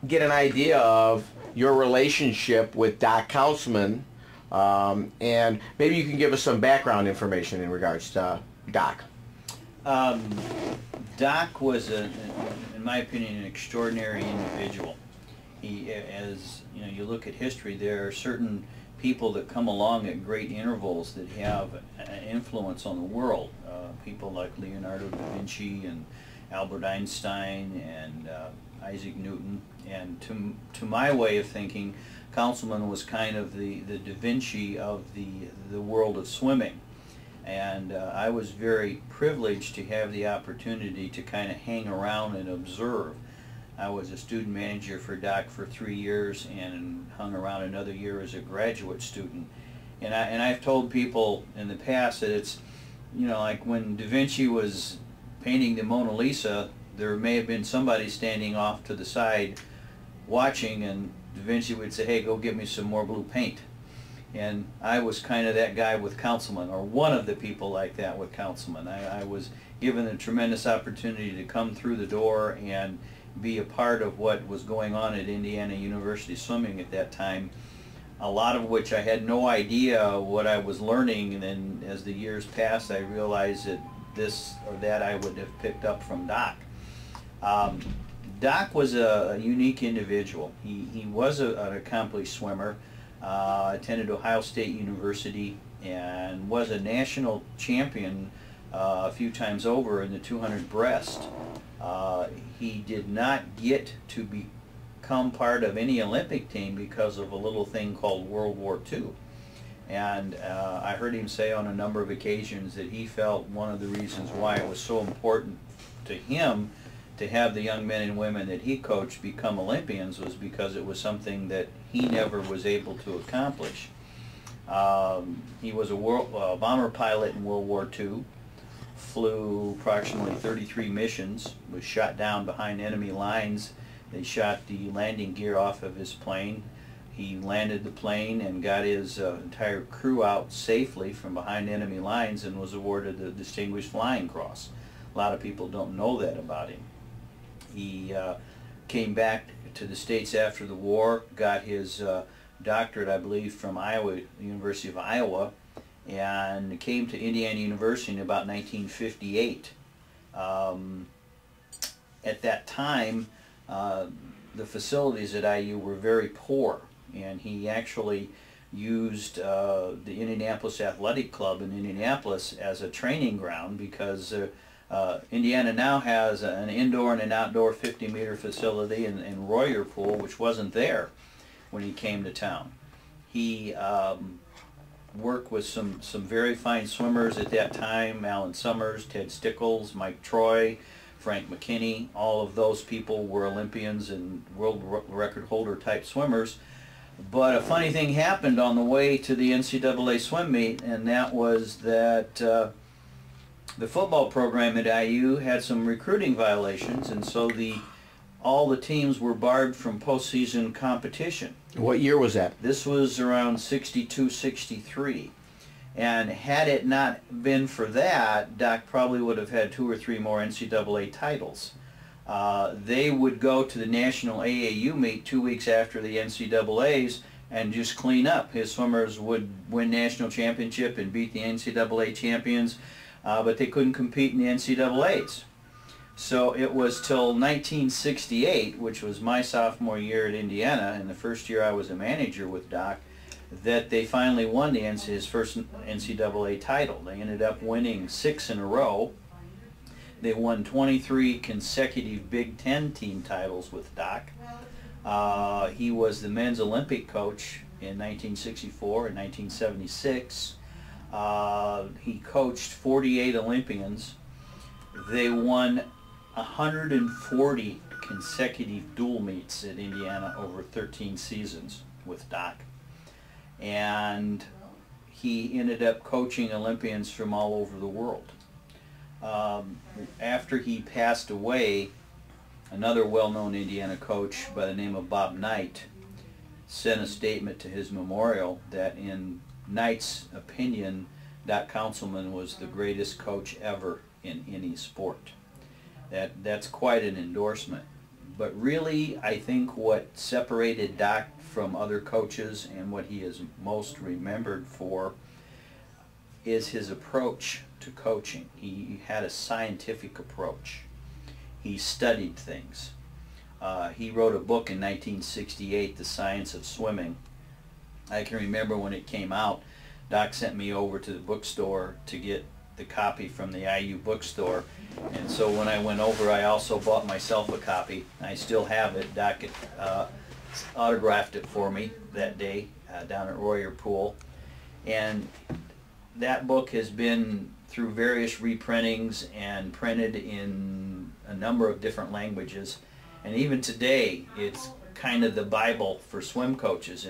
get an idea of your relationship with Doc Councilman, and maybe you can give us some background information in regards to Doc. Doc was, in my opinion, an extraordinary individual. He, as you know, you look at history, there are certain people that come along at great intervals that have an influence on the world. People like Leonardo da Vinci and Albert Einstein and Isaac Newton. And to my way of thinking, Councilman was kind of the Da Vinci of the world of swimming. And I was very privileged to have the opportunity to kind of hang around and observe. I was a student manager for Doc for 3 years and hung around another year as a graduate student. And I've told people in the past that it's, you know, like when Da Vinci was painting the Mona Lisa, there may have been somebody standing off to the side watching, and Da Vinci would say, hey, go get me some more blue paint. And I was kind of that guy with Councilman, or one of the people like that with Councilman. I was given a tremendous opportunity to come through the door and be a part of what was going on at Indiana University Swimming at that time, a lot of which I had no idea what I was learning, and then as the years passed I realized that this or that I would have picked up from Doc. Doc was a unique individual. He was an accomplished swimmer, attended Ohio State University, and was a national champion a few times over in the 200 breast. He did not get to become part of any Olympic team because of a little thing called World War II. And I heard him say on a number of occasions that he felt one of the reasons why it was so important to him to have the young men and women that he coached become Olympians was because it was something that he never was able to accomplish. He was a bomber pilot in World War II, flew approximately 33 missions, was shot down behind enemy lines. They shot the landing gear off of his plane. He landed the plane and got his entire crew out safely from behind enemy lines and was awarded the Distinguished Flying Cross. A lot of people don't know that about him. He came back to the States after the war, got his doctorate, I believe, from University of Iowa, and came to Indiana University in about 1958. At that time, the facilities at IU were very poor, and he actually used the Indianapolis Athletic Club in Indianapolis as a training ground because Indiana now has an indoor and an outdoor 50-meter facility in Royer Pool, which wasn't there when he came to town. He worked with some very fine swimmers at that time: Alan Summers, Ted Stickles, Mike Troy, Frank McKinney. All of those people were Olympians and world record holder type swimmers. But a funny thing happened on the way to the NCAA swim meet, and that was that the football program at IU had some recruiting violations, and so all the teams were barred from postseason competition. What year was that? This was around 62, 63. And had it not been for that, Doc probably would have had 2 or 3 more NCAA titles. They would go to the national AAU meet 2 weeks after the NCAAs and just clean up. His swimmers would win national championship and beat the NCAA champions, but they couldn't compete in the NCAAs. So it was till 1968, which was my sophomore year at Indiana, and the first year I was a manager with Doc, that they finally won his first NCAA title. They ended up winning 6 in a row. They won 23 consecutive Big Ten team titles with Doc. He was the men's Olympic coach in 1964 and 1976. He coached 48 Olympians. They won 140 consecutive dual meets at Indiana over 13 seasons with Doc. And he ended up coaching Olympians from all over the world. After he passed away, another well-known Indiana coach by the name of Bob Knight sent a statement to his memorial that in Knight's opinion, Doc Councilman was the greatest coach ever in any sport. That's quite an endorsement. But really, I think what separated Doc from other coaches and what he is most remembered for is his approach to coaching. He had a scientific approach. He studied things. He wrote a book in 1968, The Science of Swimming. I can remember when it came out, Doc sent me over to the bookstore to get the copy from the IU bookstore. And so when I went over, I also bought myself a copy. I still have it. Doc autographed it for me that day down at Royer Pool. And that book has been through various reprintings and printed in a number of different languages. And even today, it's kind of the Bible for swim coaches